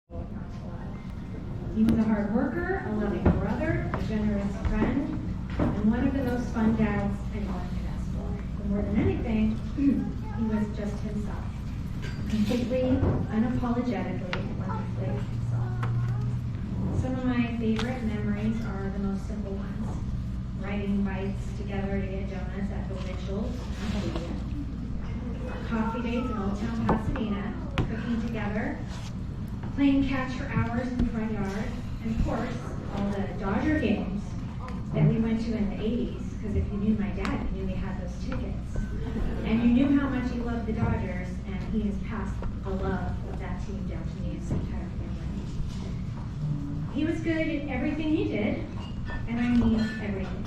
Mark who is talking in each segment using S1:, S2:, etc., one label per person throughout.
S1: He was a hard worker, a loving brother, a generous friend, and one of the most fun dads anyone could ask for. But more than anything, he was just himself. Completely, unapologetically, wonderfully himself. Some of my favorite memories are the most simple ones. Riding bikes together to get donuts at the Mitchell's, coffee dates in Old Town Pasadena, cooking together, playing catch for hours in the front yard, and of course, all the Dodger games that we went to in the 80s, because if you knew my dad, you knew he had those tickets. And you knew how much he loved the Dodgers, and he has passed a love of that team down to me and his entire family. He was good at everything he did, and I mean everything.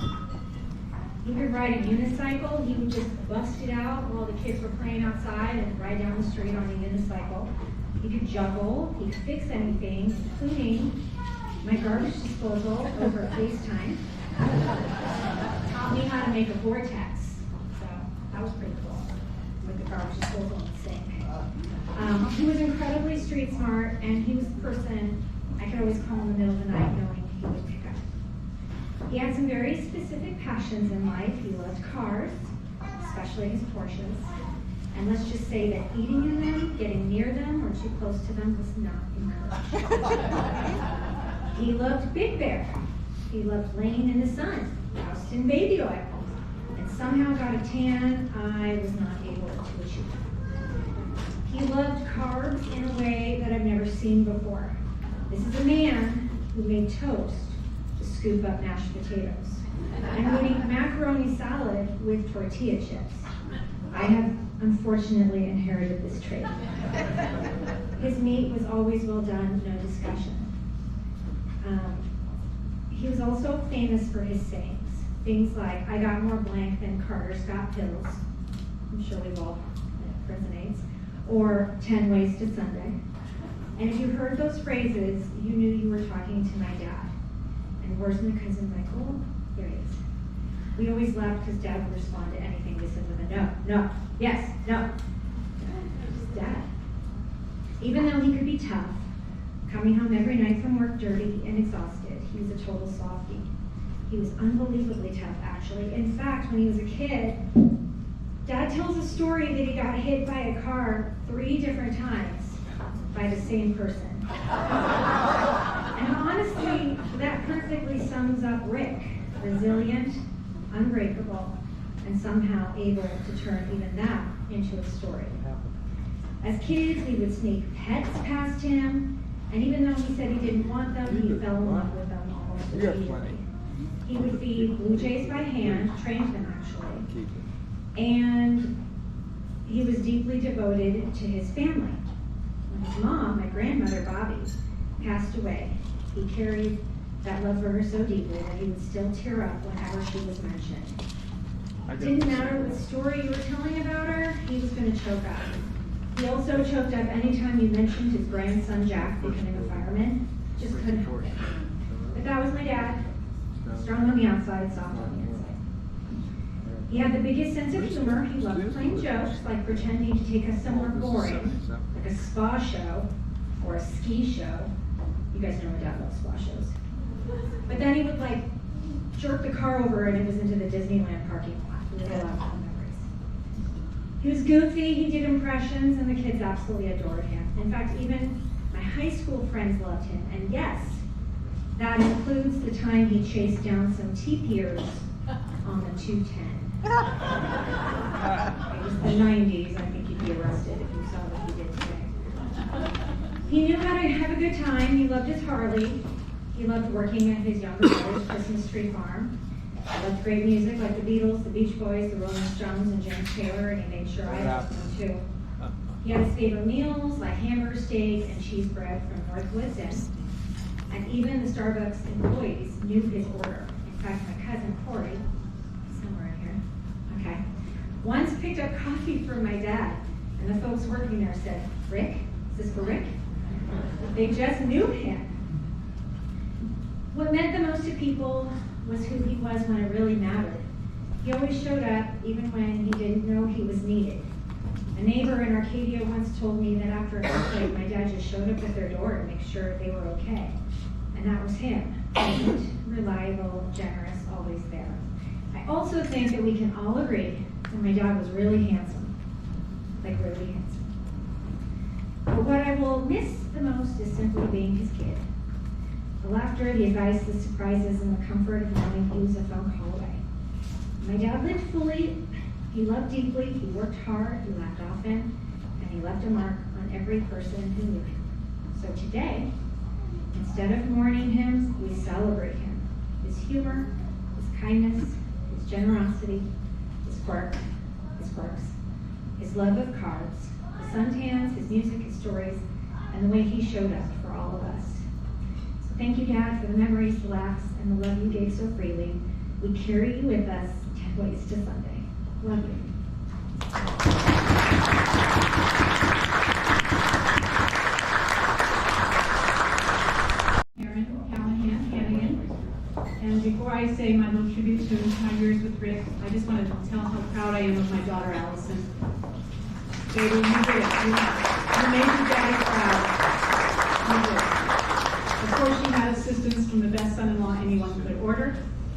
S1: He could ride a unicycle. He would just bust it out while the kids were playing outside and ride down the street on a unicycle. He could juggle. He could fix anything, including my garbage disposal over FaceTime. Taught me how to make a vortex. So that was pretty cool, with the garbage disposal in the sink. He was incredibly street smart, and he was the person I could always call in the middle of the night knowing he would pick up. He had some very specific passions in life. He loved cars, especially his Porsches. And let's just say that eating in them, getting near them, or too close to them was not encouraged. He loved Big Bear. He loved laying in the sun, doused in baby oil, and somehow got a tan I was not able to achieve. He loved carbs in a way that I've never seen before. This is a man who made toast to scoop up mashed potatoes, and would eat macaroni salad with tortilla chips. I have unfortunately inherited this trait. His meat was always well done, no discussion. He was also famous for his sayings. Things like, I got more blank than Carter's got pills. I'm sure we've all resonates. Or 10 ways to Sunday. And if you heard those phrases, you knew you were talking to my dad. And where's my cousin Michael? There he is. We always laughed because Dad would respond to anything we said with a no, no, yes, no. Just Dad. Even though he could be tough, coming home every night from work dirty and exhausted, he was a total softie. He was unbelievably tough, actually. In fact, when he was a kid, Dad tells a story that he got hit by a car 3 different times by the same person. And honestly, that perfectly sums up Rick. Resilient, unbreakable, and somehow able to turn even that into a story. As kids, we would sneak pets past him, and even though he said he didn't want them, he fell in love with them almost immediately. He would feed blue jays by hand, trained them actually, and he was deeply devoted to his family. When his mom, my grandmother Bobby, passed away, he carried that love for her so deeply that he would still tear up whenever she was mentioned. It didn't matter what story you were telling about her, he was going to choke up. He also choked up anytime you mentioned his grandson Jack becoming a fireman. Just couldn't help it. But that was my dad. Strong on the outside, soft on the inside. He had the biggest sense of humor. He loved playing jokes, like pretending to take us somewhere boring, like a spa show or a ski show. You guys know my dad loves spa shows. But then he would jerk the car over and it was into the Disneyland parking lot. We had a lot of fun memories. He was goofy, he did impressions, and the kids absolutely adored him. In fact, even my high school friends loved him. And yes, that includes the time he chased down some TPers on the 210. It was the 90s. I think you'd be arrested if you saw what he did today. He knew how to have a good time. He loved his Harley. He loved working at his younger brother's Christmas tree farm. He loved great music like the Beatles, the Beach Boys, the Rolling Stones, and James Taylor, and he made sure I listened to them too. He had his favorite meals like hamburger steak and cheese bread from Northwoods Inn. And even the Starbucks employees knew his order. In fact, my cousin Corey, somewhere in here, okay, once picked up coffee for my dad, and the folks working there said, Rick, is this for Rick? They just knew him. What meant the most to people was who he was when it really mattered. He always showed up even when he didn't know he was needed. A neighbor in Arcadia once told me that after a conflict, my dad just showed up at their door to make sure they were okay. And that was him. Patient, reliable, generous, always there. I also think that we can all agree that my dad was really handsome. Like really handsome. But what I will miss the most is simply being his kid. The laughter, the advice, the surprises, and the comfort of knowing he was a phone call away. My dad lived fully, he loved deeply, he worked hard, he laughed often, and he left a mark on every person who knew him. So today, instead of mourning him, we celebrate him. His humor, his kindness, his generosity, his quirks, his love of cards, his suntans, his music, his stories, and the way he showed up for all of us. So thank you, Dad, for the memories, the laughs, and the love you gave so freely. We carry you with us 10 ways to Sunday. Love you.
S2: And before I say my little tribute to my years with Rick, I just want to tell how proud I am of my daughter, Allison. Baby, you did it. You made your daddy proud. You did. Of course, she had assistance from the best son-in-law anyone could order,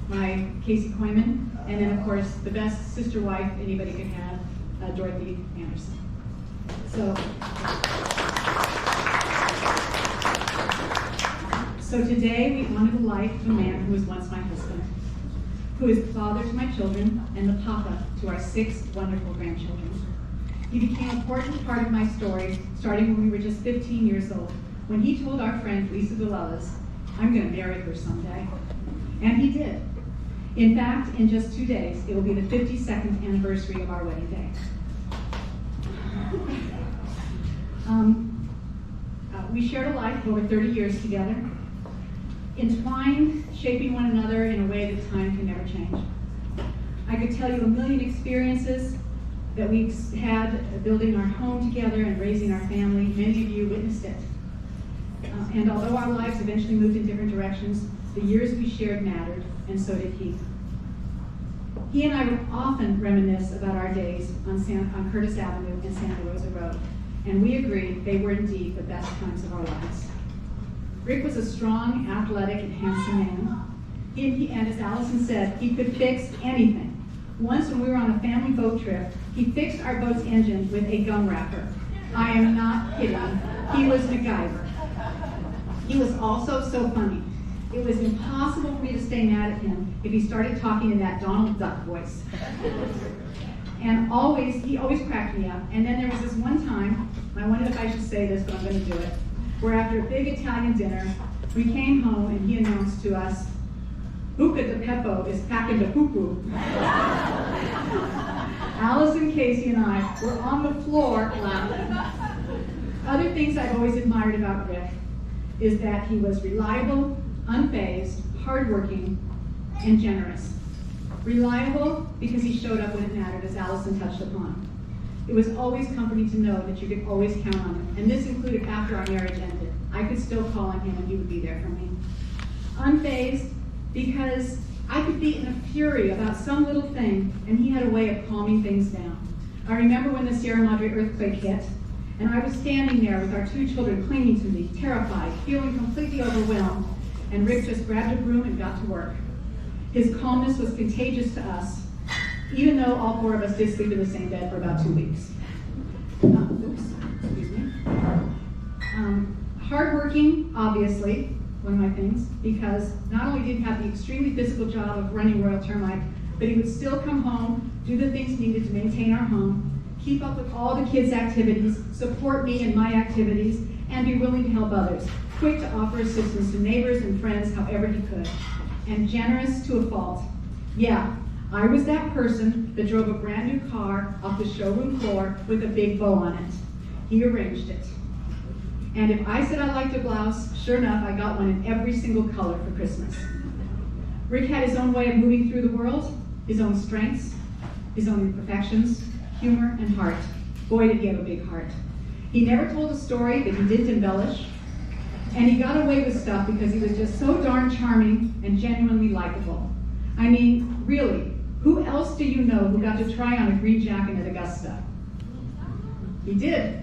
S2: my Casey Coyman, and then, of course, the best sister wife anybody could have, Dorothy Anderson. So today we honor the life of a man who was once my husband, who is the father to my children and the papa to our 6 wonderful grandchildren. He became an important part of my story, starting when we were just 15 years old, when he told our friend Lisa Villalez, "I'm going to marry her someday." And he did. In fact, in just 2 days, it will be the 52nd anniversary of our wedding day. We shared a life of over 30 years together, entwined, shaping one another in a way that time can never change. I could tell you a million experiences that we had building our home together and raising our family. Many of you witnessed it. And although our lives eventually moved in different directions, the years we shared mattered, and so did he. He and I would often reminisce about our days on Curtis Avenue and Santa Rosa Road, and we agreed they were indeed the best times of our lives. Rick was a strong, athletic, and handsome man. And as Allison said, he could fix anything. Once when we were on a family boat trip, he fixed our boat's engine with a gum wrapper. I am not kidding. He was MacGyver. He was also so funny. It was impossible for me to stay mad at him if he started talking in that Donald Duck voice. And he always cracked me up. And then there was this one time, I wondered if I should say this, but I'm going to do it, where after a big Italian dinner, we came home and he announced to us, "Buca de Beppo is packing the poo-poo." Allison, Casey, and I were on the floor laughing. Other things I've always admired about Rick is that he was reliable, unfazed, hardworking, and generous. Reliable because he showed up when it mattered, as Allison touched upon. It was always comforting to know that you could always count on him, and this included after our marriage ended. I could still call on him and he would be there for me. Unfazed because I could be in a fury about some little thing, and he had a way of calming things down. I remember when the Sierra Madre earthquake hit, and I was standing there with our 2 children clinging to me, terrified, feeling completely overwhelmed, and Rick just grabbed a broom and got to work. His calmness was contagious to us, even though all 4 of us did sleep in the same bed for about 2 weeks. Hardworking, obviously, one of my things, because not only did he have the extremely physical job of running Royal Termite, but he would still come home, do the things needed to maintain our home, keep up with all the kids' activities, support me in my activities, and be willing to help others, quick to offer assistance to neighbors and friends however he could, and generous to a fault. Yeah, I was that person that drove a brand new car off the showroom floor with a big bow on it. He arranged it. And if I said I liked a blouse, sure enough, I got one in every single color for Christmas. Rick had his own way of moving through the world, his own strengths, his own imperfections, humor, and heart. Boy, did he have a big heart. He never told a story that he didn't embellish, and he got away with stuff because he was just so darn charming and genuinely likable. I mean, really, who else do you know who got to try on a green jacket at Augusta? He did.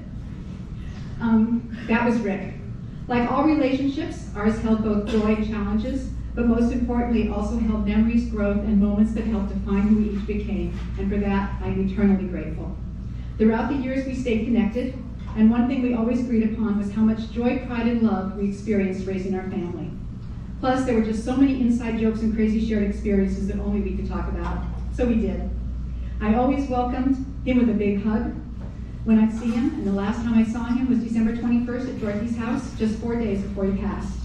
S2: That was Rick. Like all relationships, ours held both joy and challenges, but most importantly, also held memories, growth, and moments that helped define who we each became, and for that, I'm eternally grateful. Throughout the years, we stayed connected, and one thing we always agreed upon was how much joy, pride, and love we experienced raising our family. Plus, there were just so many inside jokes and crazy shared experiences that only we could talk about, so we did. I always welcomed him with a big hug when I'd see him, and the last time I saw him was December 21st at Dorothy's house, just 4 days before he passed.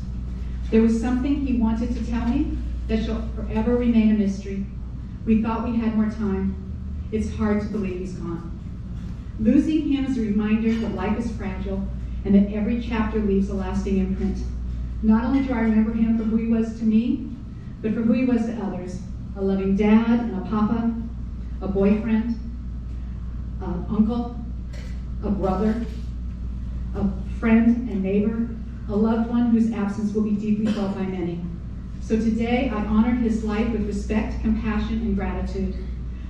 S2: There was something he wanted to tell me that shall forever remain a mystery. We thought we had more time. It's hard to believe he's gone. Losing him is a reminder that life is fragile and that every chapter leaves a lasting imprint. Not only do I remember him for who he was to me, but for who he was to others. A loving dad and a papa, a boyfriend, an uncle, a brother, a friend and neighbor, a loved one whose absence will be deeply felt by many. So today, I honor his life with respect, compassion, and gratitude.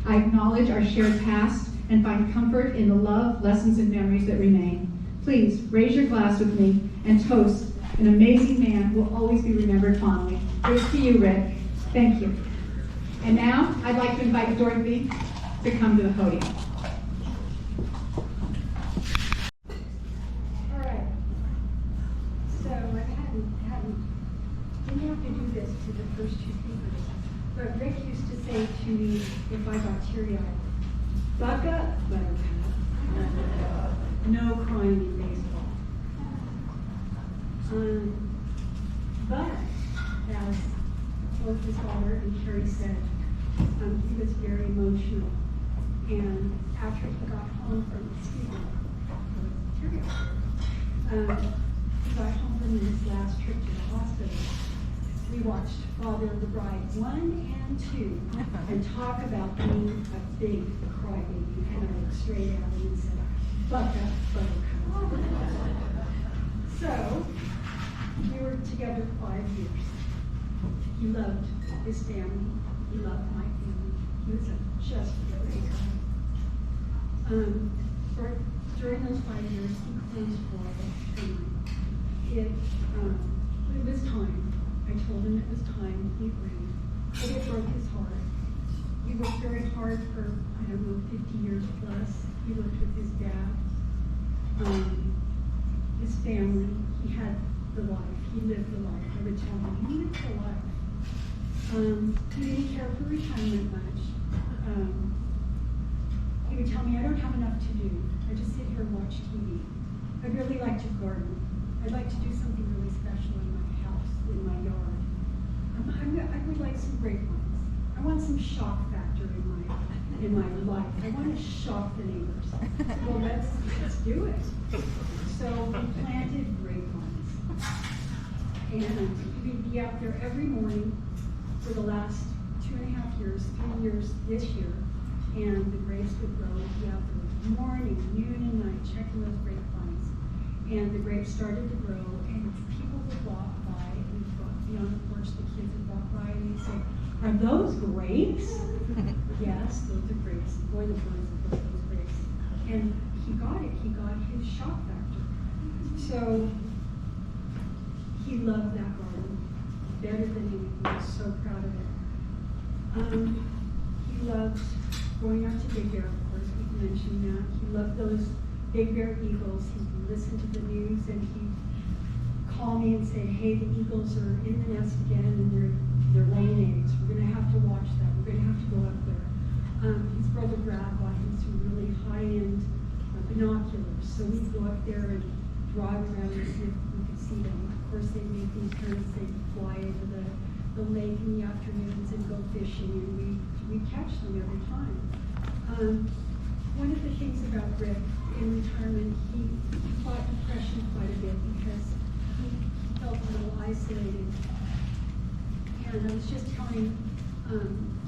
S2: I acknowledge our shared past and find comfort in the love, lessons, and memories that remain. Please raise your glass with me and toast an amazing man who will always be remembered fondly. Here's to you, Rick. Thank you. And now, I'd like to invite Dorothy to come to the podium.
S3: All right. So I didn't have to do this to the first two speakers, but Rick used to say to me if I got teary-eyed, "Buck up, Buttercup." No crying in baseball. But as both his daughter and Sheri said, he was very emotional. And after he got home from he got home from his last trip to the hospital, we watched Father of the Bride 1 and 2 and talk about being a big crybaby. And I looked straight at him and said, "Buck up, Buttercup." So, we were together 5 years. He loved his family. He loved my family. He was just a great guy. During those 5 years, he closed for us. It was time. I told him it was time. He agreed. But it broke his heart. He worked very hard for, 50 years plus. He worked with his dad, his family. He had the life. He lived the life. I would tell him, he lived the life. He didn't care for retirement much. He would tell me, "I don't have enough to do. I just sit here and watch TV. I'd really like to garden. I'd like to do something really special in my house, in my yard. I would like some grapevines. I want some shock factor in my life. I want to shock the neighbors." Well, let's do it. So we planted grapevines. And we'd be out there every morning for the last 2.5 years, 3 years this year. And the grapes would grow. We'd be out there morning, noon, and night checking those grapevines. And the grapes started to grow, and people would walk by, and we'd be on the porch, the kids would walk by, and they'd say, "Are those grapes?" "Yes, those are grapes." Boy, the birds would put those grapes. And he got it. He got his shock factor. So he loved that garden better than anything. He was so proud of it. He loved going out to Big Bear, of course, we mentioned that. He loved those Big Bear eagles. He'd listen to the news and he'd call me and say, "Hey, the eagles are in the nest again and they're laying eggs. We're going to have to watch that. We're going to have to go up there." His brother Brad bought him some really high-end binoculars. So we'd go up there and drive around and see if we could see them. Of course, they'd make these turns. They'd fly over the lake in the afternoons and go fishing, and we'd catch them every time. One of the things about Rick in retirement, he fought depression quite a bit because he felt a little isolated. And I was just telling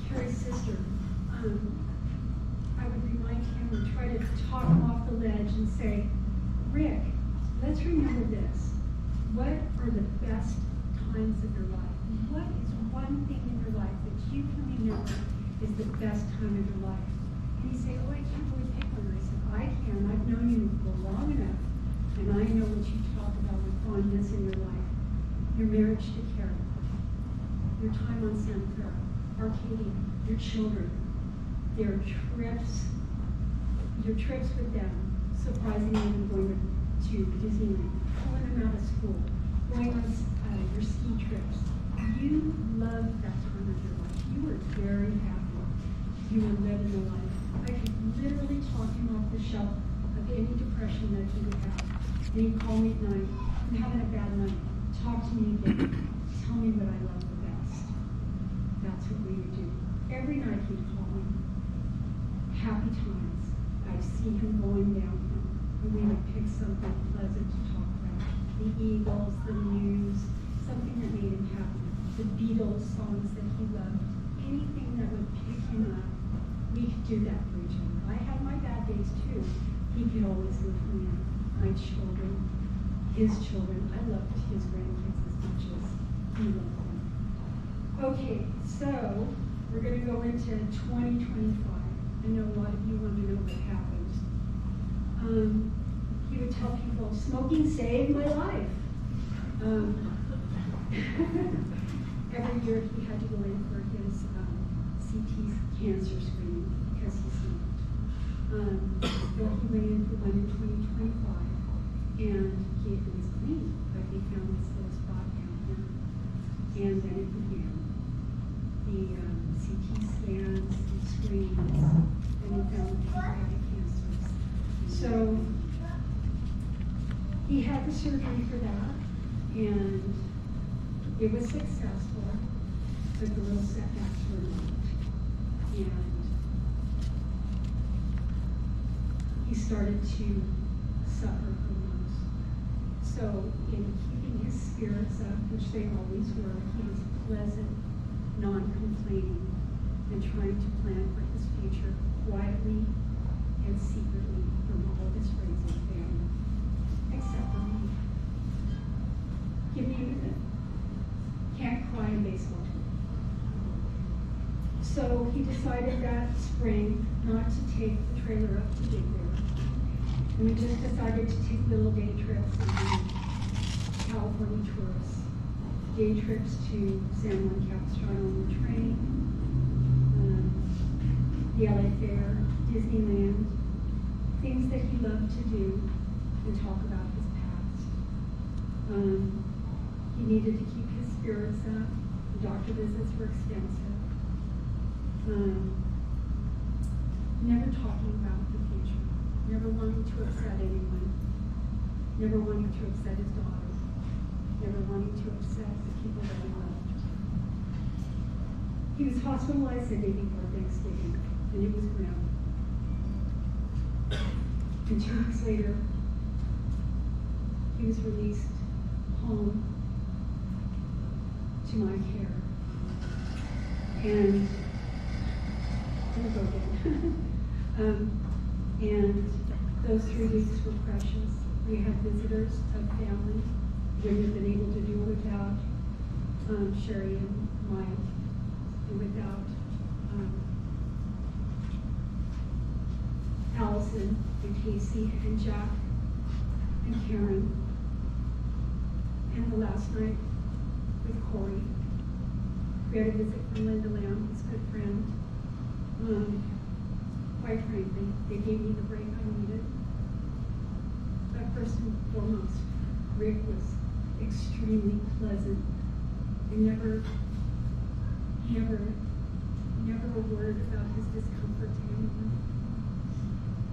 S3: Carrie's sister, I would remind him and try to talk him off the ledge and say, "Rick, let's remember this. What are the best times of your life? What is one thing in your life that you can remember is the best time of your life?" And he'd say, "Oh, I can't really pick one." I said, "I can. I've known you your time on Santa Clara, Arcadia, your children, their trips with them, surprising them going to Disneyland, pulling them out of school, going on your ski trips. You loved that time of your life. You were very happy. You were living the life. I could literally talk him off the shelf of any depression that he would have. And he'd call me at night, I'm having a bad night. Talk to me again. Tell me what I love the best. That's what we would do. Every night he'd call me. Happy times. I'd see him going down, and we would pick something pleasant to talk about. The Eagles, the news, something that made him happy. The Beatles songs that he loved. Anything that would pick him up, we could do that for each other. I had my bad days too. He could always lift me up. My children, his children. I loved his grandkids as much as he loved them. Okay, so we're going to go into 2025. I know a lot of you want to know what happened. He would tell people, smoking saved my life. Every year he had to go in for his CT cancer screening because he smoked. Well, he went in for one in 2025, and it was clean, but he found this little spot down here. And then it began. The CT scans, the screens, and he found pancreatic cancers. So he had the surgery for that, and it was successful, but the little setbacks were not. And he started to suffer from those. So in keeping his spirits up, which they always were, he was pleasant, non-complaining, and trying to plan for his future quietly and secretly from all of his friends and family, except for me. Give me a minute. Can't cry in baseball. So he decided that spring not to take the trailer up to Big Bear. And we just decided to take little day trips and do California tours. Day trips to San Juan Capistrano on the train, the LA Fair, Disneyland, things that he loved to do and talk about his past. He needed to keep his spirits up. The doctor visits were expensive. Never talking about the future. Never wanting to upset anyone. Never wanting to upset his daughter. Never wanting to upset the people that he loved. He was hospitalized the day before Thanksgiving, and it was grim. And 2 weeks later, he was released home to my care. And there we go again. And those 3 weeks were precious. We had visitors of family. We wouldn't have been able to do it without Sheri and Maya, and without Allison and Casey and Jack and Karen. And the last night with Corey, we had a visit from Linda Lamb, his good friend. Quite frankly, they gave me the break I needed. But first and foremost, Rick was extremely pleasant and never a word about his discomfort to anyone.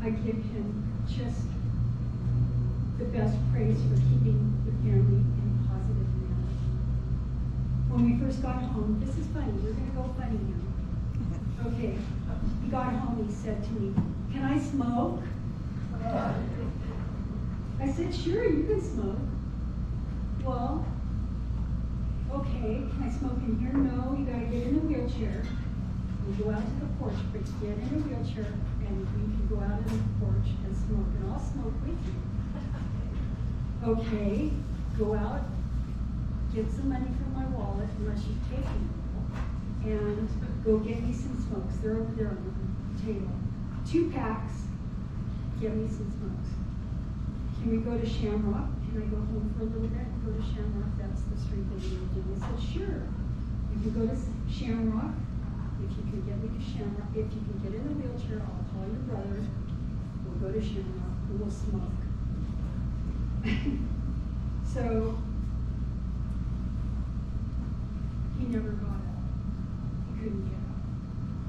S3: I give him just the best praise for keeping the family in a positive manner. When we first got home, this is funny, we're gonna go funny now. Okay, he got home, he said to me, "Can I smoke?" I said, "Sure, you can smoke." "Well, okay, can I smoke in here?" "No, you gotta get in a wheelchair. We go out to the porch, but get in a wheelchair and we can go out on the porch and smoke, and I'll smoke with you." "Okay, go out, get some money from my wallet, unless you've taken it, and go get me some smokes. They're over there on the table. 2 packs, get me some smokes. Can we go to Shamrock? Can I go home for a little bit and go to Shamrock? That's the street that we lived in." I said, "Sure." You can go to Shamrock. If you can get me to Shamrock, if you can get in a wheelchair, I'll call your brother. We'll go to Shamrock and we'll smoke. So he never got up. He couldn't get up.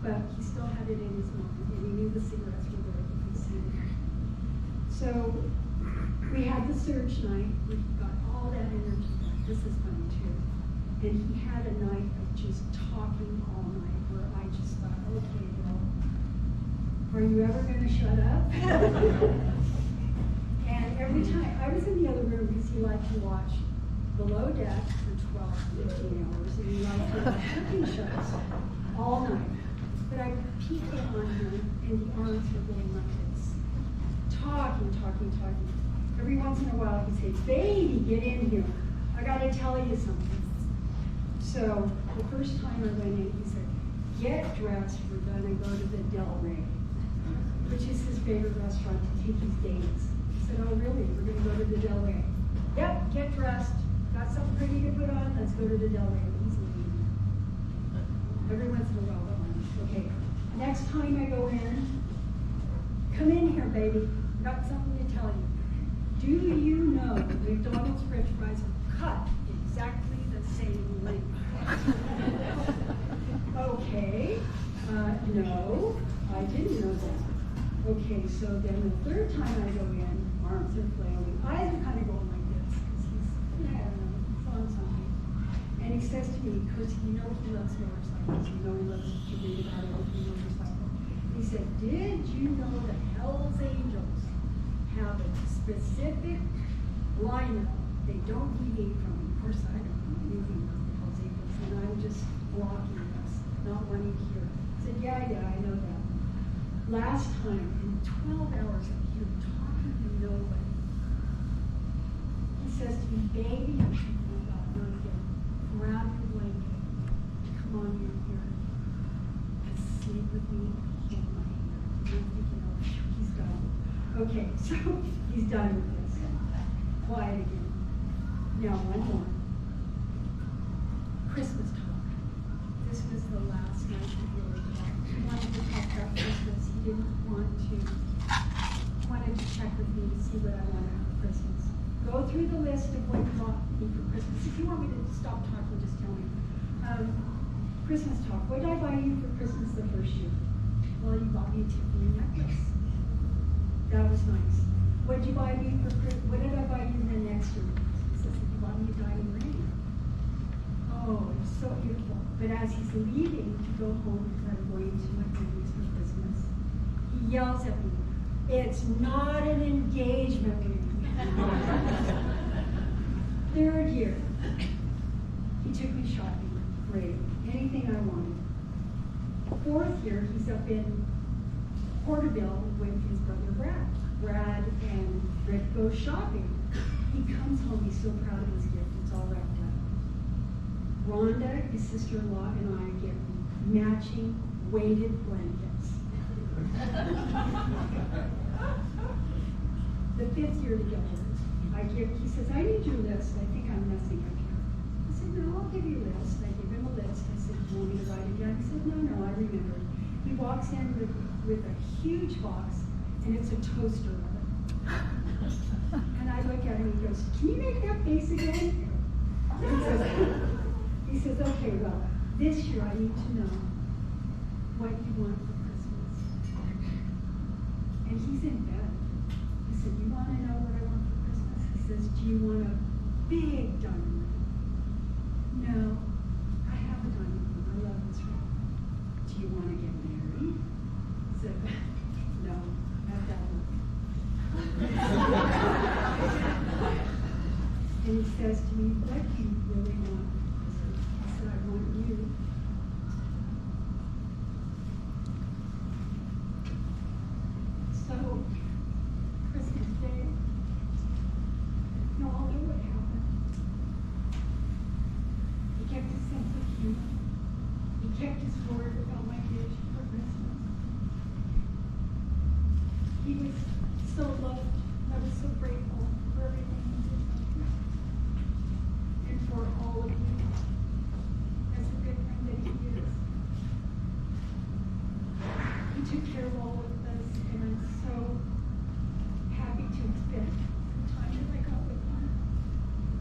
S3: But he still had it in his mind, and he knew the cigarettes were there. He could see them. So we had the surge night. We got all that energy back. This is fun too. And he had a night of just talking all night where I just thought, okay, well, are you ever going to shut up? And every time, I was in the other room because he liked to watch Below Deck for 12, 15 hours, and he liked to watch cooking shows all night. But I peeked in on him, and the arms were going like this. Talking. Every once in a while he'd say, baby, get in here. I got to tell you something. So the first time I went in, he said, get dressed, we're going to go to the Del Rey, which is his favorite restaurant to take his dates. I said, oh really, we're going to go to the Del Rey. Yep, get dressed, got something pretty to put on, let's go to the Del Rey. He's leaving. Every once in a while, okay, next time I go in, come in here, baby, got something to tell you. Do you know McDonald's French fries are cut exactly the same length? Okay, no, I didn't know that. Okay, so then the third time I go in, arms are flailing, eyes are kind of going like this, because he's, I don't know, he's on something. And he says to me, because he knows he loves motorcycles, he loves to read about it, he motorcycle. He said, did you know the Hells Angels have a specific lineup they don't deviate from? Of course, I don't know anything about the Hells Angels, and I'm just blocking this, not wanting to hear. I said, yeah, I know that. Last time, in 12 hours of him talking to nobody, he says to me, baby, I should go out there again. Grab your blanket. Come on in here. And sleep with me. Hold my hand. And I'm thinking, oh, he's done. Okay, so he's done with this. Quiet again. Now, one more. Christmas talk. This was the last night we really talked. He wanted to talk about Christmas. He didn't wanted to check with me to see what I wanted for Christmas. Go through the list of what you bought me for Christmas. If you want me to stop talking, just tell me. Christmas talk. What did I buy you for Christmas the first year? Well, you bought me a Tiffany necklace. That was nice. What did you buy me for Christmas? What did I buy you the next year? He says, you bought me a diamond ring. Oh, it's so beautiful. But as he's leaving to go home, because I'm going to my family's for Christmas, he yells at me, it's not an engagement ring. Third year, he took me shopping. Great. Anything I wanted. Fourth year, he's up in Porterville with his brother Brad. Brad and Rick go shopping. He comes home, he's so proud of his gift, it's all wrapped up. Rhonda, his sister-in-law, and I get matching weighted blankets. The fifth year together, he says, I need your list. I think I'm messing up here. I said, no, I'll give you a list. I give him a list. I said, do you want me to write it down? He said, no, I remember. He walks in with a huge box, and it's a toaster oven. And I look at him, he goes, can you make that face again? He says, okay, well, this year I need to know what you want for Christmas. And he's in bed. He said, you want to know what I want for Christmas? He says, do you want a big diamond ring? No, I have a diamond ring. I love this ring. Do you want to get married? He said, no, not that one. And he says to me, what do you really want? I said, I want you. So, Christmas Day, you all know what happened. He kept his sense of humor. He kept his word about my dish for Christmas. He was so loved. I was so grateful for everything he did. And for all of took care of all of us, and I'm so happy to have spent the time that I got with him.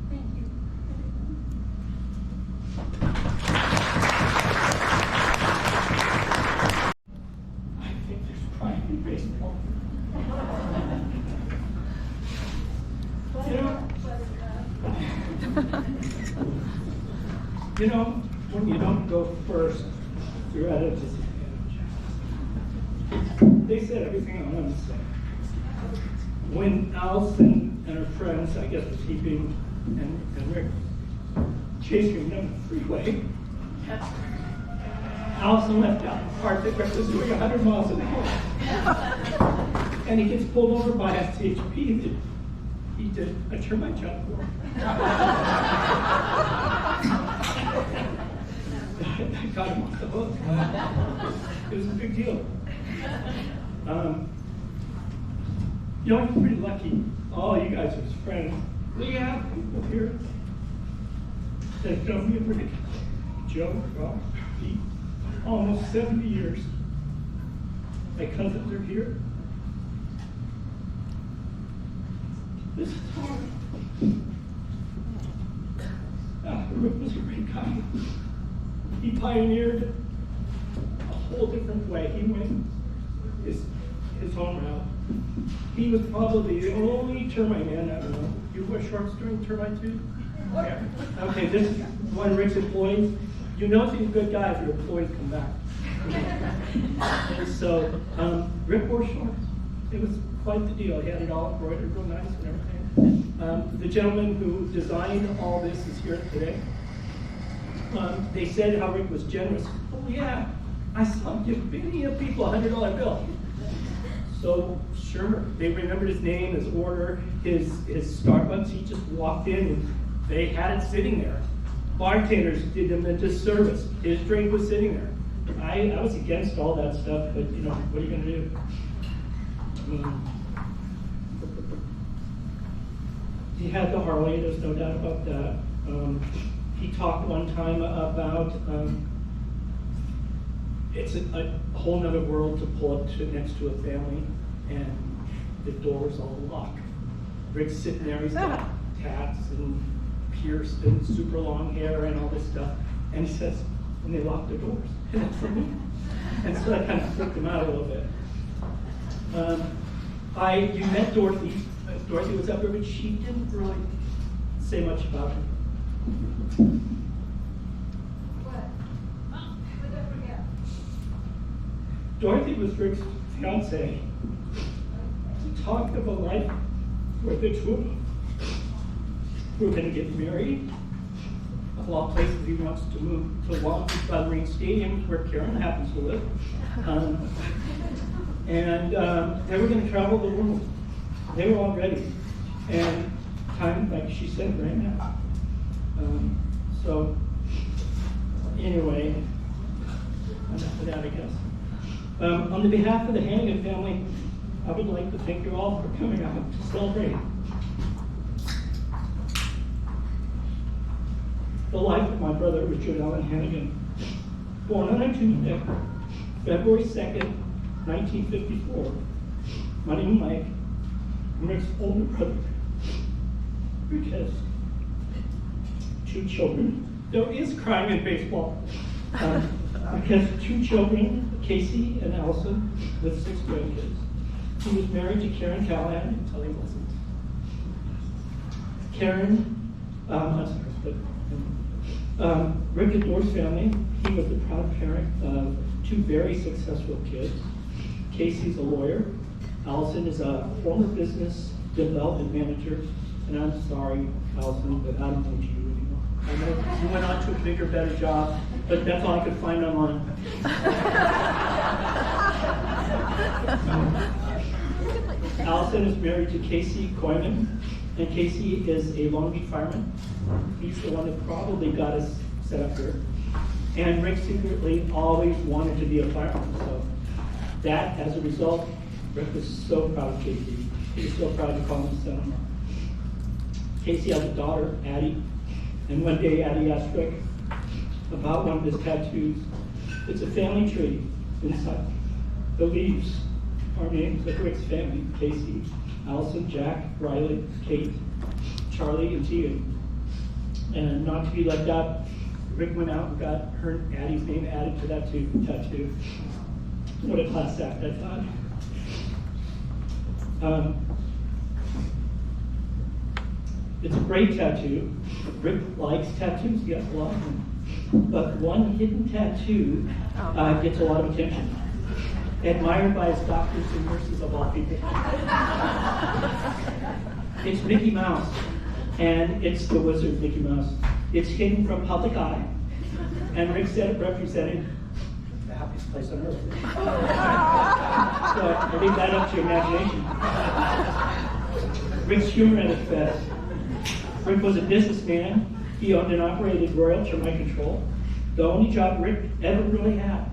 S3: Thank you, everyone.
S4: I think there's pride in baseball. You know, when you don't go first, you're at a disadvantage. They said everything I wanted to say. When Allison and her friends, I guess was he being, and Rick, chasing them on the freeway, Allison left out the part that Rick was doing 100 miles an hour. And he gets pulled over by a CHP that he did a termite job for. I got him off the hook. It was a big deal. You know, I'm pretty lucky. All you guys are his friends. We have people here that know me and Rick, Joe, Rob, Pete, almost 70 years. My cousins are here. This is hard. Rick was a great guy. He pioneered a whole different way. He went his own route. He was probably the only termite man, I don't know. You wear shorts during termite too? Yeah. Okay, this is one of Rick's employees. You know he's a good guy if your employees come back. And so, Rick wore shorts. It was quite the deal. He had it all embroidered real nice and everything. The gentleman who designed all this is here today. They said how Rick was generous. Oh yeah, I saw him give many people a $100 bill. So sure, they remembered his name, his order, his Starbucks. He just walked in and they had it sitting there. Bartenders did him a disservice. His drink was sitting there. I was against all that stuff, but you know, what are you gonna do? He had the Harley, there's no doubt about that. He talked one time about it's a whole nother world to pull up to next to a family and the door's all locked. Rick's sitting there, he's got tats and pierced and super long hair and all this stuff. And he says, and they lock the doors. And that's for me. And so that kind of freaked him out a little bit. You met Dorothy. Dorothy was up there, but she didn't really say much about her. Dorothy was Rick's fiance. He talked of a life where the two of them were going to get married. Of all places, he wants to move to Long Beach by the Marine Stadium, where Karen happens to live. And they were going to travel the world. They were all ready. And time, like she said, right now. So, anyway, enough of that, I guess. On the behalf of the Hannigan family, I would like to thank you all for coming out to celebrate the life of my brother, Richard Allen Hannigan, born on a Tuesday, February 2nd, 1954. My name is Mike. I'm Rick's older brother. Rick has 2 children. There is crime in baseball. Rick has 2 children, Casey and Allison, with 6 grandkids. He was married to Karen Callahan until he wasn't. Karen, Rick adores family. He was the proud parent of 2 very successful kids. Casey's a lawyer. Allison is a former business development manager. And I'm sorry, Allison, but I don't know you anymore. I know you went on to a bigger, better job, but that's all I could find online. Allison is married to Casey Koyman, and Casey is a Long Beach fireman. He's the one that probably got us set up here. And Rick secretly always wanted to be a fireman, so that, as a result, Rick was so proud of Casey. He was so proud to call him son. Casey has a daughter, Addie, and one day Addie asked Rick about one of his tattoos. It's a family tree inside. The leaves are names of Rick's family: Casey, Allison, Jack, Riley, Kate, Charlie, and Tegan. And not to be left out, Rick went out and got her Addie's name added to that tattoo. What a class act, I thought. It's a great tattoo. Rick likes tattoos, he has a lot of them. But one hidden tattoo gets a lot of attention. Admired by his doctors and nurses of all people. It's Mickey Mouse, and it's the wizard Mickey Mouse. It's hidden from public eye, and Rick said it represented the happiest place on earth. So I leave that up to your imagination. Rick's humor at its best. Rick was a businessman. He owned and operated Royal Termite Control, the only job Rick ever really had,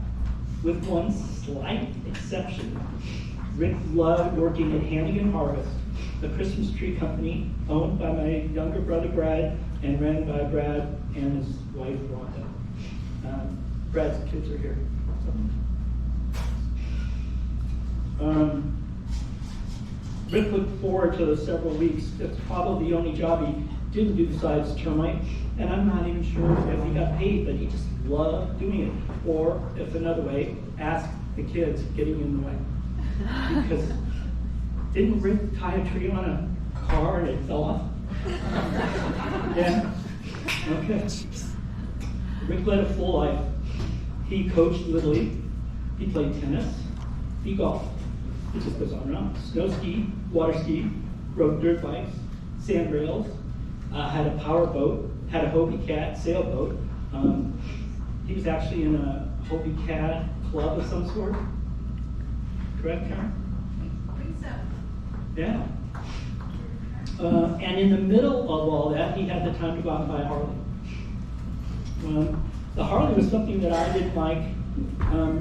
S4: with one slight exception. Rick loved working at Hannigan Harvest, the Christmas tree company owned by my younger brother Brad and ran by Brad and his wife Rhonda. Brad's kids are here. Rick looked forward to the several weeks. It's probably the only job he didn't do besides termite, and I'm not even sure if he got paid, but he just loved doing it. Or, if another way, ask the kids getting in the way. Because didn't Rick tie a tree on a car and it fell off? Yeah? Okay. Rick led a full life. He coached Little League. He played tennis. He golfed. It just goes on and on. Snow ski, water ski, rode dirt bikes, sand rails, had a power boat, had a Hobie Cat sailboat. He was actually in a Hobie Cat club of some sort. Correct, Karen?
S5: I think so.
S4: Yeah. And in the middle of all that, he had the time to go out and buy a Harley. The Harley was something that I didn't like.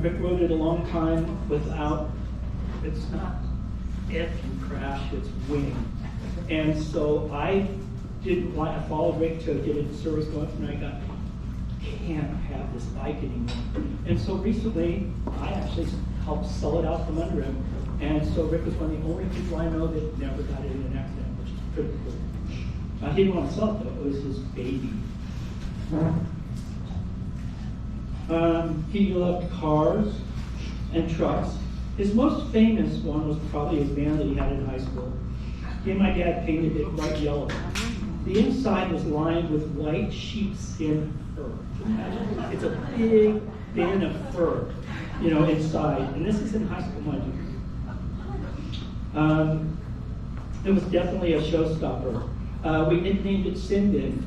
S4: Rick rode it a long time without, it's not if you crash, it's when. And so I didn't like, I followed Rick to get a service going, and I got, can't have this bike anymore. And so recently, I actually helped sell it out from under him. And so Rick was one of the only people I know that never got in an accident, which is pretty cool. He didn't want to sell it though, it was his baby. He loved cars and trucks. His most famous one was probably his van that he had in high school. He and my dad painted it bright yellow. The inside was lined with white sheepskin fur. It's a big bin of fur, inside. And this is in high school, mind you. It was definitely a showstopper. We nicknamed it Sin Bin.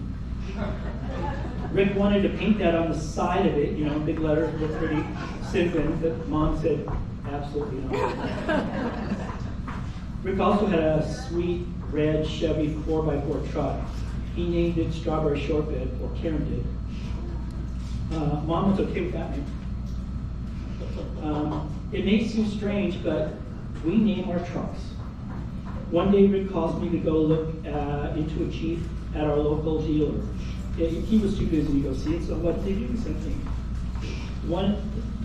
S4: Rick wanted to paint that on the side of it, big letters, look pretty, Sin Bin, but Mom said, absolutely not. Rick also had a sweet red Chevy 4x4 truck. He named it Strawberry Shortbed, or Karen did. Mom was okay with that name. It may seem strange, but we name our trucks. One day Rick calls me to go look into a Jeep at our local dealer. He was too busy to go see it, so what did they do? Same thing.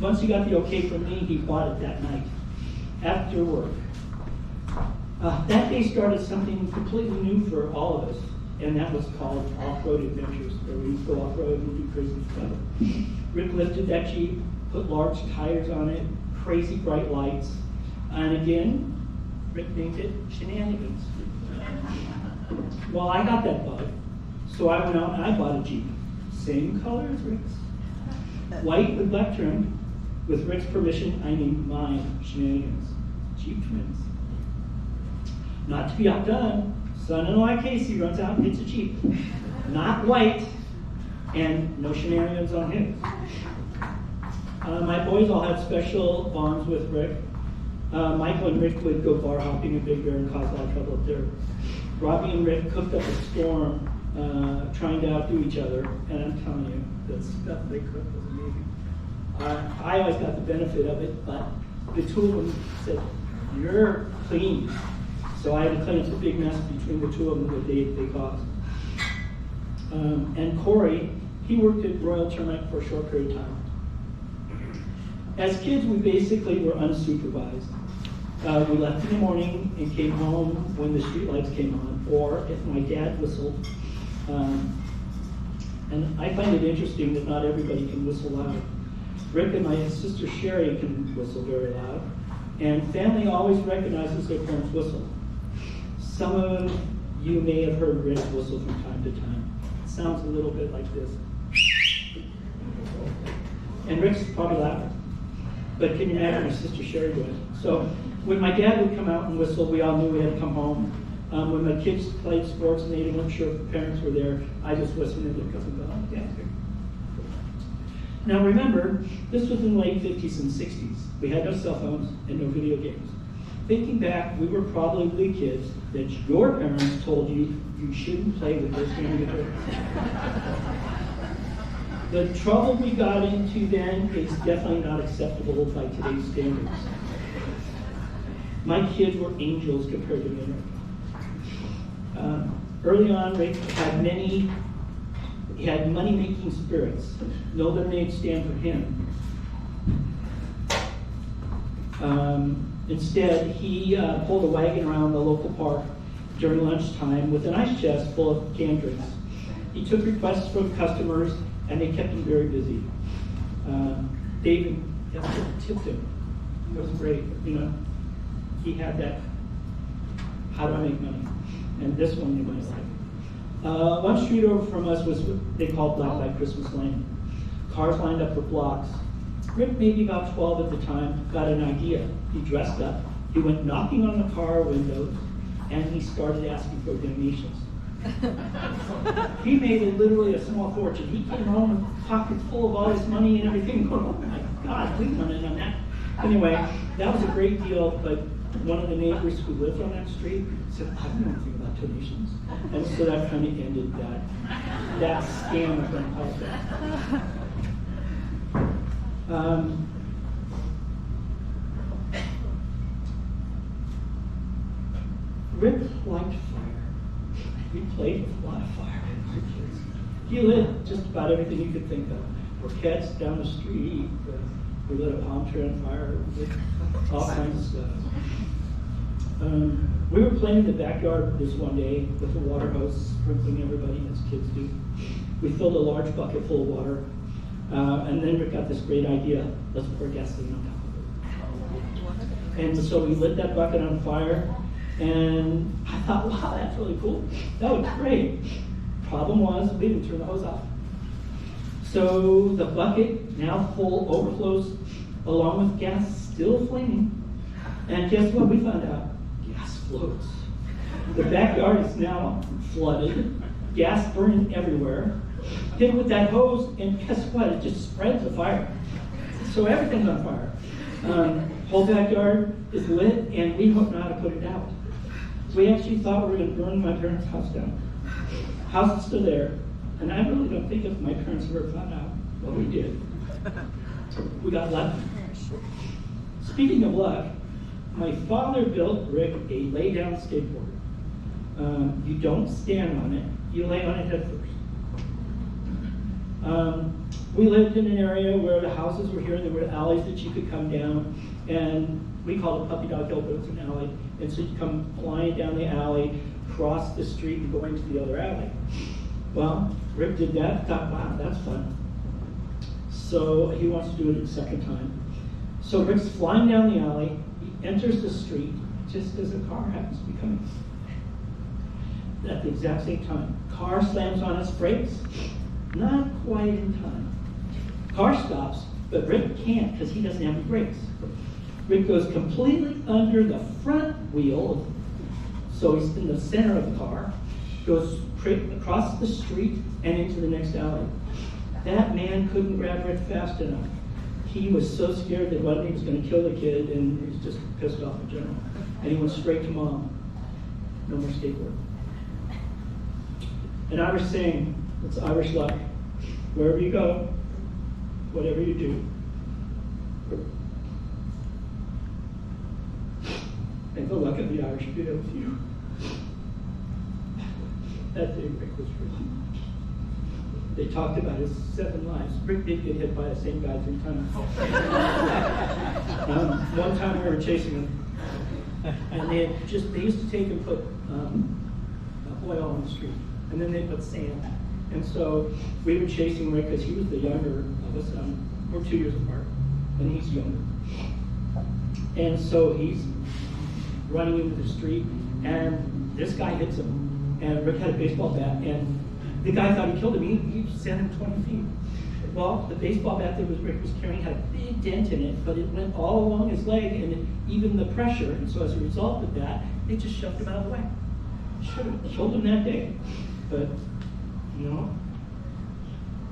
S4: Once he got the okay from me, he bought it that night, after work. That day started something completely new for all of us, and that was called off-road adventures, where we go off-road and do crazy stuff. Rick lifted that Jeep, put large tires on it, crazy bright lights, and again, Rick named it Shenanigans. Well, I got that bug, so I went out and I bought a Jeep. Same color as Rick's. White with black trim. With Rick's permission, I named mine Shenanigans. Jeep Twins. Not to be outdone, son-in-law Casey runs out and gets a Jeep. Not white, and no shenanigans on his. My boys all had special bonds with Rick. Michael and Rick would go bar hopping in Big Bear and cause a lot of trouble up there. Robbie and Rick cooked up a storm trying to outdo each other, and I'm telling you, the stuff they cooked was amazing. I always got the benefit of it, but the two of them said, "You're clean." So I had to clean up the big mess between the two of them that they caused. And Corey, he worked at Royal Termite for a short period of time. As kids, we basically were unsupervised. We left in the morning and came home when the street lights came on, or if my dad whistled. And I find it interesting that not everybody can whistle loud. Rick and my sister Sheri can whistle very loud, and family always recognizes their parents' whistle. Some of you may have heard Rick whistle from time to time. It sounds a little bit like this. And Rick's probably louder. But can you imagine my sister Sheri doing it? So when my dad would come out and whistle, we all knew we had to come home. When my kids played sports and they weren't sure if the parents were there, I just whistled and they'd come and go, oh, Dad's here. Now remember, this was in the late 50s and 60s. We had no cell phones and no video games. Thinking back, we were probably kids that your parents told you you shouldn't play with those family toys. The trouble we got into then is definitely not acceptable by today's standards. My kids were angels compared to me. Early on, Rick had money-making spirits. No lemonade stand for him. Instead, he pulled a wagon around the local park during lunchtime with an ice chest full of canned drinks. He took requests from customers, and they kept him very busy. David tipped him. It was great, you know. He had that, how do I make money? And this one you might like. One street over from us was what they called Black Light Christmas Lane. Cars lined up for blocks. Rick, maybe about 12 at the time, got an idea. He dressed up, he went knocking on the car windows, and he started asking for donations. He made literally a small fortune. He came home with pockets full of all his money and everything going, oh my God, we want in on that. Anyway, that was a great deal, but one of the neighbors who lived on that street said, I don't know anything about donations. And so that kind of ended that scam of politics. Rick liked fire. We played with a lot of fire when we were kids. He lit just about everything you could think of. Briquettes down the street, we lit a palm tree on fire, we did all kinds of stuff. We were playing in the backyard this one day with a water hose, sprinkling everybody as kids do. We filled a large bucket full of water, and then Rick got this great idea, let's pour gasoline on top of it. And so we lit that bucket on fire, and I thought, wow, that's really cool. That was great. Problem was, we didn't turn the hose off. So the bucket, now full, overflows along with gas still flaming. And guess what we found out? Gas floats. The backyard is now flooded, gas burning everywhere. Hit with that hose, and guess what? It just spreads the fire. So everything's on fire. Whole backyard is lit, and we don't know how to put it out. We actually thought we were going to burn my parents' house down. House is still there, and I really don't think if my parents ever found out what we did. We got lucky. Speaking of luck, my father built Rick a lay-down skateboard. You don't stand on it, you lay on it head first. We lived in an area where the houses were here, and there were alleys that you could come down, and we called it Puppy Dog Hill, but it was an alley. And so you come flying down the alley, cross the street, and go into the other alley. Well, Rick did that, thought, wow, that's fun. So he wants to do it a second time. So Rick's flying down the alley, he enters the street just as a car happens to be coming. At the exact same time, car slams on its brakes, not quite in time. Car stops, but Rick can't because he doesn't have the brakes. Rick goes completely under the front wheel, so he's in the center of the car, goes across the street and into the next alley. That man couldn't grab Rick fast enough. He was so scared that one day he was going to kill the kid, and he was just pissed off in general. And he went straight to Mom. No more skateboard. An Irish saying, it's Irish luck. Wherever you go, whatever you do. And the luck of the Irish be with you. That day Rick was really lucky. They talked about his 7 lives. Rick did get hit by the same guy 3 times. One time we were chasing him, and they used to take and put oil on the street, and then they put sand. And so we were chasing Rick because he was the younger of us. We're 2 years apart, and he's younger. And so he's running into the street, and this guy hits him. And Rick had a baseball bat, and the guy thought he killed him. He sent him 20 feet. Well, the baseball bat that Rick was carrying had a big dent in it, but it went all along his leg, and even the pressure. And so as a result of that, they just shoved him out of the way. Should have killed him that day, but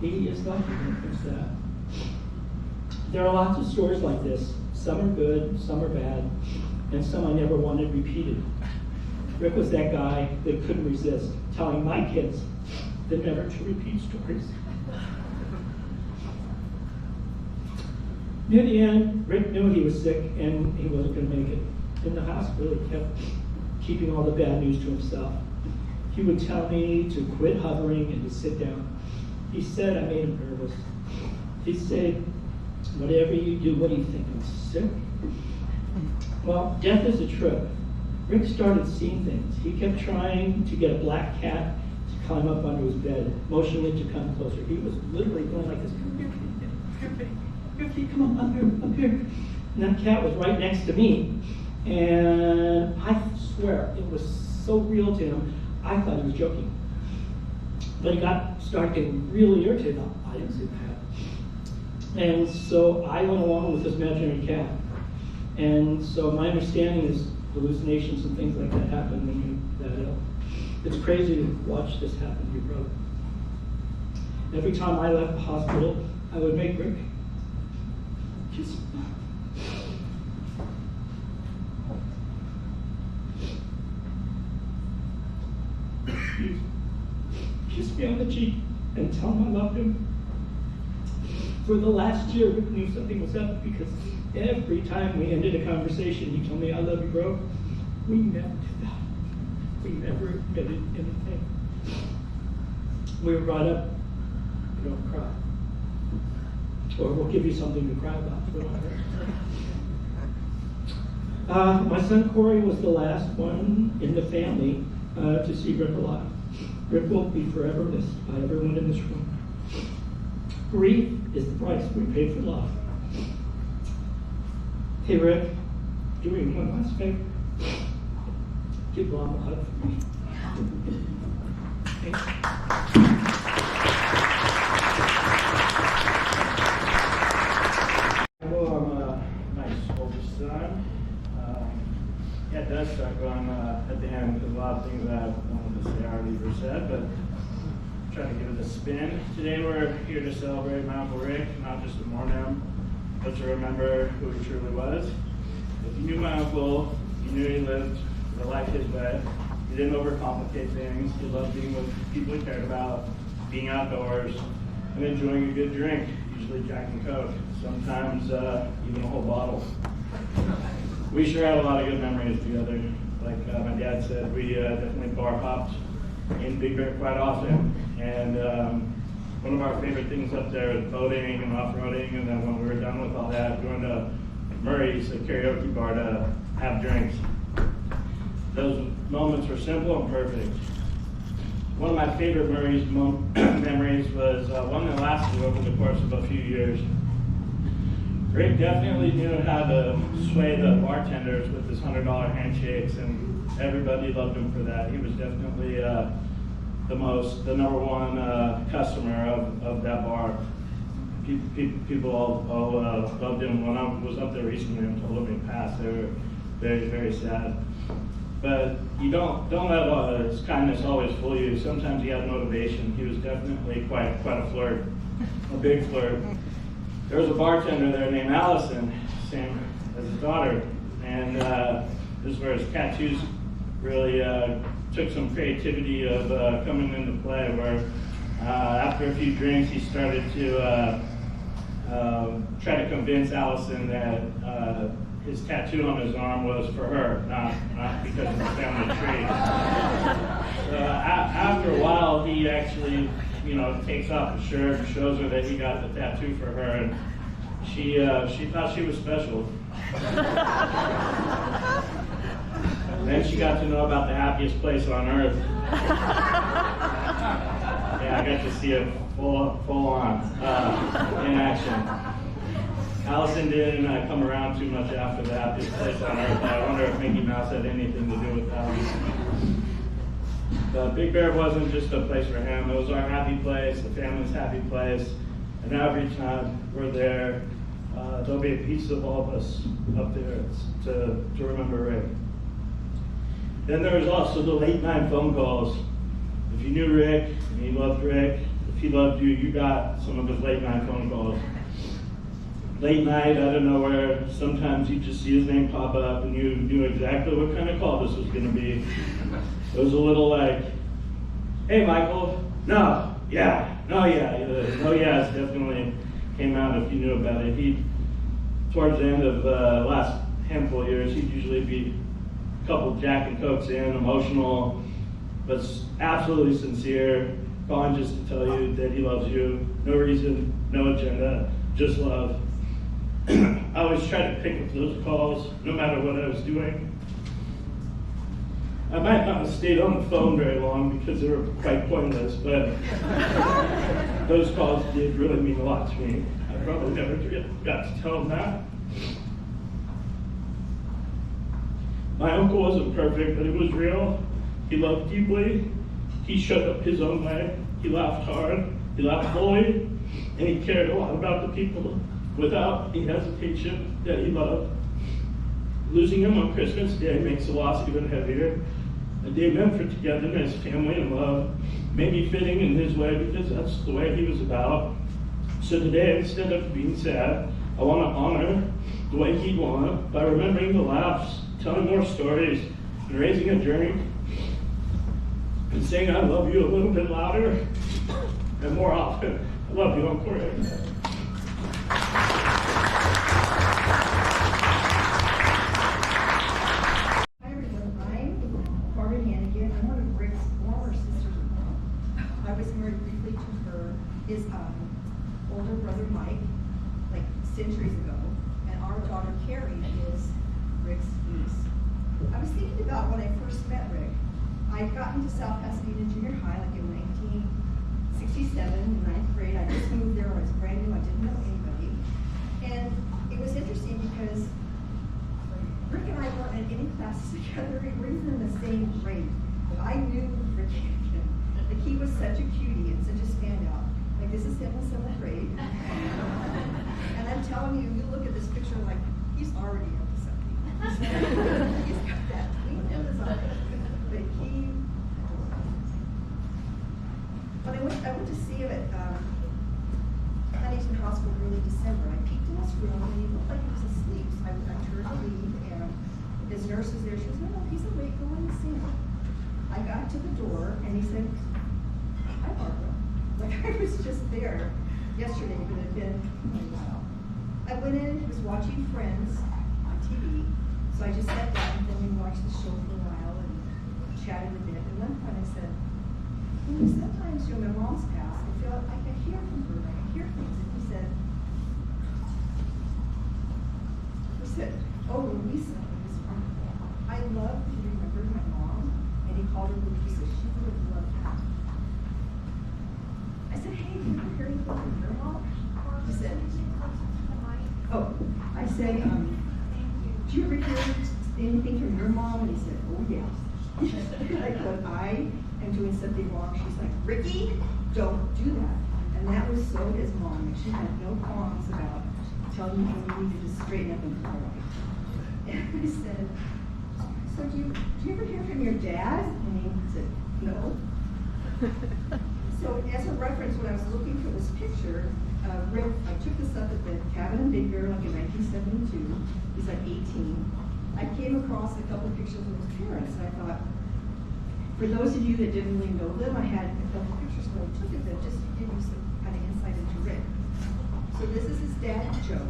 S4: he is lucky when it comes to that. There are lots of stories like this. Some are good, some are bad, and some I never wanted repeated. Rick was that guy that couldn't resist telling my kids that never to repeat stories. Near the end, Rick knew he was sick and he wasn't going to make it. In the hospital, he kept keeping all the bad news to himself. He would tell me to quit hovering and to sit down. He said I made him nervous. He'd say, whatever you do, what do you think, I'm sick? Well, death is a trip. Rick started seeing things. He kept trying to get a black cat to climb up onto his bed, motioning it to come closer. He was literally going like this, come here, come on, up here. And that cat was right next to me. And I swear, it was so real to him, I thought he was joking. But he started getting really irritated. I didn't see the cat. And so I went along with this imaginary cat. And so my understanding is hallucinations and things like that happen when you're that ill. It's crazy to watch this happen to your brother. Every time I left the hospital, I would make Rick kiss me on the cheek and tell him I loved him. For the last year, Rick knew something was up because every time we ended a conversation, he told me, I love you, bro. We never did that. We never admitted anything. We were brought up, you don't cry. Or we'll give you something to cry about. My son Corey was the last one in the family to see Rick alive. Rick will be forever missed by everyone in this room. Grief is the price we pay for love. Hey Rick, do me one last favor. Give Mom a hug for me. Thanks.
S5: Well, I'm a nice oldest son. It does start going at the end because a lot of things that I wanted to say I already were said, but trying to give it a spin. Today we're here to celebrate my Uncle Rick, not just to mourn him, but to remember who he truly was. If you knew my uncle, you knew he lived the life his way. He didn't overcomplicate things. He loved being with people he cared about, being outdoors, and enjoying a good drink, usually Jack and Coke, sometimes even a whole bottle. We sure had a lot of good memories together. Like my dad said, we definitely bar hopped in Big Bear quite often. And one of our favorite things up there is boating and off-roading. And then when we were done with all that, going to Murray's, a karaoke bar, to have drinks. Those moments were simple and perfect. One of my favorite Murray's memories was one that lasted over the course of a few years. Rick definitely knew how to sway the bartenders with his $100 handshakes, and everybody loved him for that. He was definitely the number one customer of that bar. People all loved him. When I was up there recently and told him he passed, they were very, very sad. But you don't let his kindness always fool you. Sometimes he had motivation. He was definitely quite a flirt, a big flirt. There was a bartender there named Allison, same as his daughter, and this is where his tattoos really took some creativity of coming into play, where after a few drinks he started to try to convince Allison that his tattoo on his arm was for her, not because of the family tree. So after after a while, he actually, takes off his shirt and shows her that he got the tattoo for her, and she thought she was special. And then she got to know about the happiest place on earth. Yeah, I got to see it full on in action. Allison didn't come around too much after the happiest place on earth. I wonder if Mickey Mouse had anything to do with that. The Big Bear wasn't just a place for him. It was our happy place, the family's happy place. And every time we're there, there'll be a piece of all of us up there to remember Rick. Then there was also the late night phone calls. If you knew Rick and you loved Rick, if he loved you, you got some of his late night phone calls. Late night, out of nowhere, sometimes you just see his name pop up and you knew exactly what kind of call this was going to be. It was a little like, hey Michael, no, yeah, no, yeah. No, yes definitely came out if you knew about it. Towards the end of the last handful of years, he'd usually be a couple Jack and Cokes in, emotional, but absolutely sincere, calling just to tell you that he loves you. No reason, no agenda, just love. I always tried to pick up those calls, no matter what I was doing. I might not have stayed on the phone very long because they were quite pointless, but those calls did really mean a lot to me. I probably never got to tell him that. My uncle wasn't perfect, but it was real. He loved deeply. He showed up his own way. He laughed hard. He laughed fully. And he cared a lot about the people without any hesitation that he loved. Losing him on Christmas Day makes the loss even heavier. A day meant for togetherness, family, and love may be fitting in his way because that's the way he was about. So today, instead of being sad, I want to honor the way he'd want by remembering the laughs, telling more stories, and raising a drink, and saying I love you a little bit louder and more often. I love you, Uncle Rick.
S6: I was married briefly to his older brother Mike, like centuries ago, and our daughter Carrie is Rick's niece. I was thinking about when I first met Rick. I'd gotten to South Pasadena Junior High like in 1967, in 9th grade. I just moved there. I was brand new. I didn't know anybody. And it was interesting because Rick and I weren't in any classes together. We were even in the same grade. But I knew Rick. Like he was such a cutie and such a standout. Like this is him in 7th grade. And I'm telling you, you look at this picture like he's already up to something. He's got that clean design. But when I went to see him at Huntington Hospital early December, I peeked in his room and he looked like he was asleep. So I turned to leave and his nurse was there. She goes, no, he's awake, go in and see him. I got to the door and he said, hi Barbara. Like I was just there yesterday, but it had been a while. I went in, he was watching Friends on TV, so I just sat down and then we watched the show for a while and chatted a bit. And one point I said, sometimes my mom's passed, I feel like I hear from her, I hear things. And he said, oh, Louisa, it was wonderful. I love that you remembered my mom. And he called her Louisa. She would have loved that. I said, hey, did you ever hear anything from your mom? He said, oh, I said, did you ever hear anything from your mom? And he said, oh, yes. Like when I am doing something wrong, she's like, Ricky, don't do that. And that was so his mom. She had no qualms about telling me you needed to straighten up in her life. And I said, so do you ever hear from your dad? And he said, no. So as a reference, when I was looking for this picture, Rick, I took this up at the cabin in Big Bear like in 1972. He's like 18. I came across a couple pictures of his parents, and I thought, for those of you that didn't really know them, I had a couple pictures when I took of them just to give you some kind of insight into Rick. So this is his dad, Joe.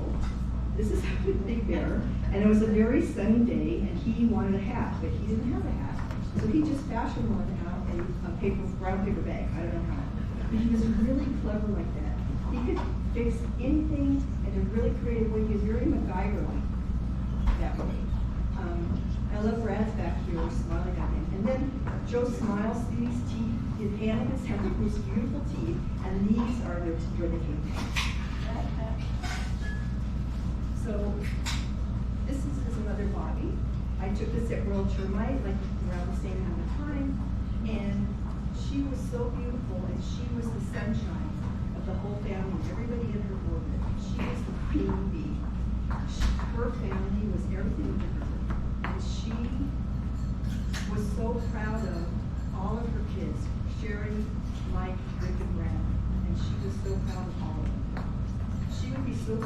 S6: This is Big Bear, and it was a very sunny day, and he wanted a hat, but he didn't have a hat. So he just fashioned one out, and brown paper bag, I don't know how. But he was really clever like that. He could fix anything in a really creative way. He was very MacGyver-like that way. I love Brad's back here smiling at him. And then Joe smiles through his teeth. His hand in his head with his beautiful teeth, and these are their king. So this is his mother Bobby. I took this at World Termite like around the same amount of time, and she was so beautiful, and she was the sunshine of the whole family, everybody in her orbit. She was the queen bee. Her family was everything to her, and she was so proud of all of her kids, Sheri, Mike, Rick, and Brad, and she was so proud of all of them. She would be so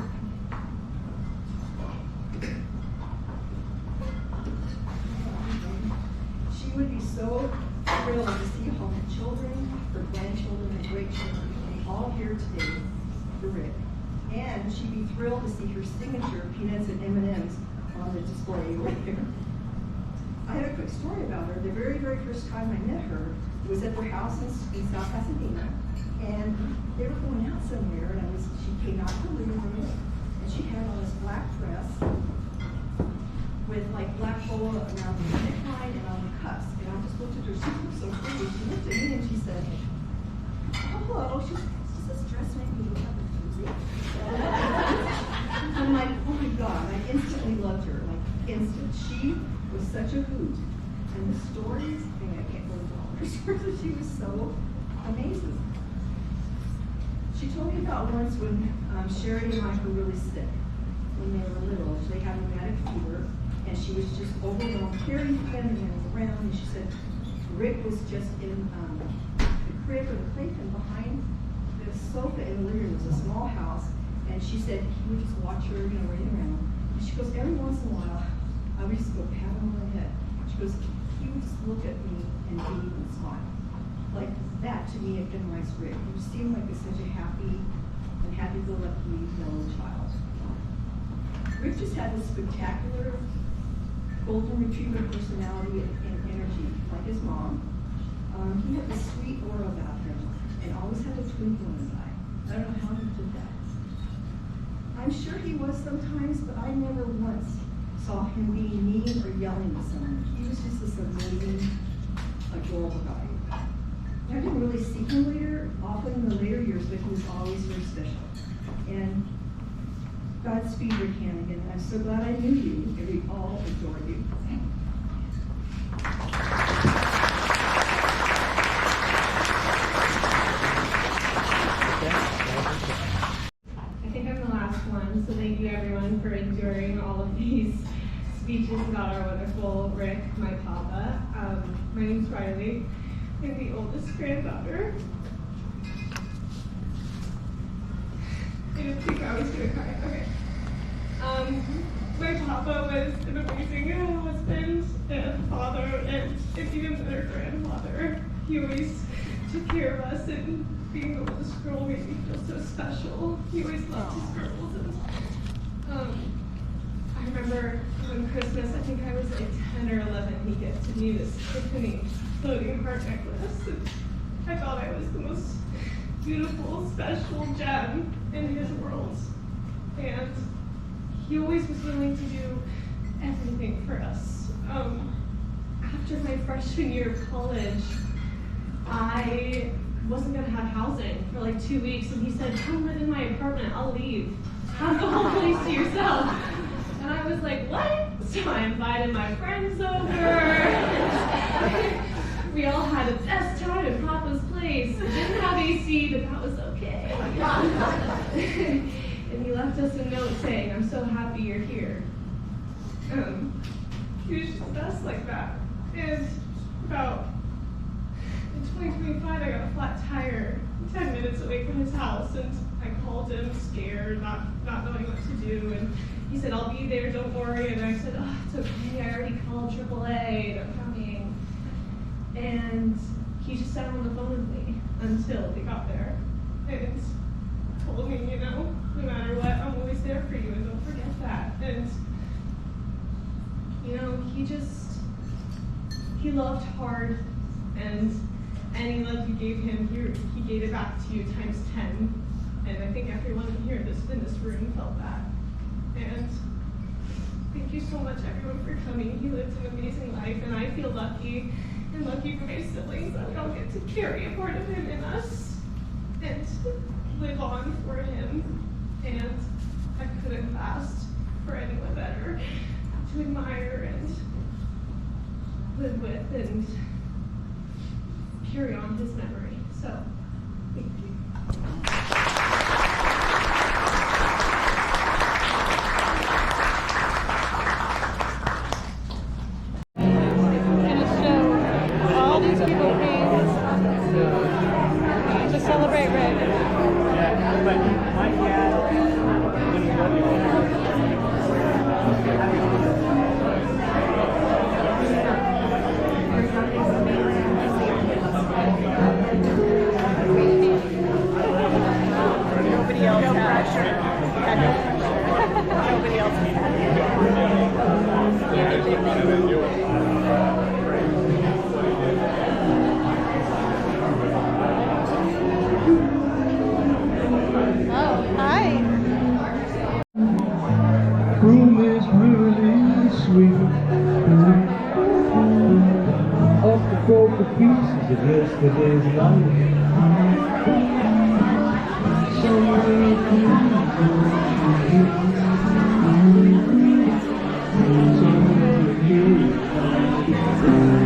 S6: thrilled to see all her children, her grandchildren, and great-children all here today for Rick. And she'd be thrilled to see her signature peanuts and M&Ms on the display over there. I have a quick story about her. The very, very first time I met her was at their house in South Pasadena, and they were going out somewhere, and she came out of the living room, and she had on this black dress with like black boa around the neckline and on the cuffs. And I just looked at her, she looked so pretty. She looked at me and she said, "Oh, hello, does this dress make me look like a floozy?" I'm like, oh my God, I instantly loved her, like instant. She was such a hoot. And the stories, I can't go into all her stories, she was so amazing. She told me about once when Sheri and Mike were really sick, when they were little. They had rheumatic fever, and she was just overwhelmed, carrying him and around, and she said Rick was just in the crib or the playpen behind the sofa in the living room. It was a small house, and she said he would just watch her, running around. And she goes, every once in a while, I would just go pat him on the head. She goes, he would just look at me and beam and smile. Like that, to me, epitomized Rick. He seemed like such a happy and happy-go-lucky mellow child. Rick just had this spectacular golden retriever personality and energy, like his mom. He had this sweet aura about him and always had a twinkle in his eye. I don't know how he did that. I'm sure he was sometimes, but I never once saw him being mean or yelling at someone. He was just this amazing, adorable guy. I didn't really see him often in the later years, but he was always very special. And Godspeed, Rick Hannigan. I'm so glad I knew you, and we all adore you.
S7: I think I'm the last one, so thank you everyone for enduring all of these speeches about our wonderful Rick, my papa. My name's Riley. I'm the oldest granddaughter. I didn't think I was gonna cry. Okay. My papa was an amazing husband and father and even better grandfather. He always took care of us, and being the oldest girl made me feel so special. He always loved his girls. And I remember on Christmas, I think I was like 10 or 11, he gifted me this Tiffany floating heart necklace. And I thought I was the most beautiful, special gem in his world. And he always was willing to do everything for us. After my freshman year of college, I wasn't gonna have housing for like 2 weeks, and he said, "Come live in my apartment, I'll leave. Have the whole place to yourself." And I was like, what? So I invited my friends over. We all had a best time at Papa's place. We didn't have AC, but that was okay. And he left us a note saying, "I'm so happy you're here." He was just the best like that. And about in 2025, I got a flat tire 10 minutes away from his house, and I called him scared, not knowing what to do. And he said, "I'll be there, don't worry." And I said, "Oh, it's okay, I already called AAA, they're coming." And he just sat on the phone with me until we got there. And told me, no matter what, I'm always there for you, and don't forget that. And, he loved hard, and any love you gave him, he gave it back to you times 10. And I think everyone here in this room felt that. And thank you so much, everyone, for coming. He lived an amazing life, and I feel lucky and lucky for my siblings that we all get to carry a part of him in us and live on for him. And I couldn't ask for anyone better to admire and live with and carry on his memory. So, thank you.
S8: Gonna show all these people face to celebrate Rick. Nobody else no pressure. Yeah, no pressure. Nobody else Oh, hi.
S9: Room is really sweet. Off the broken pieces of yesterday's life. So many people. So many people.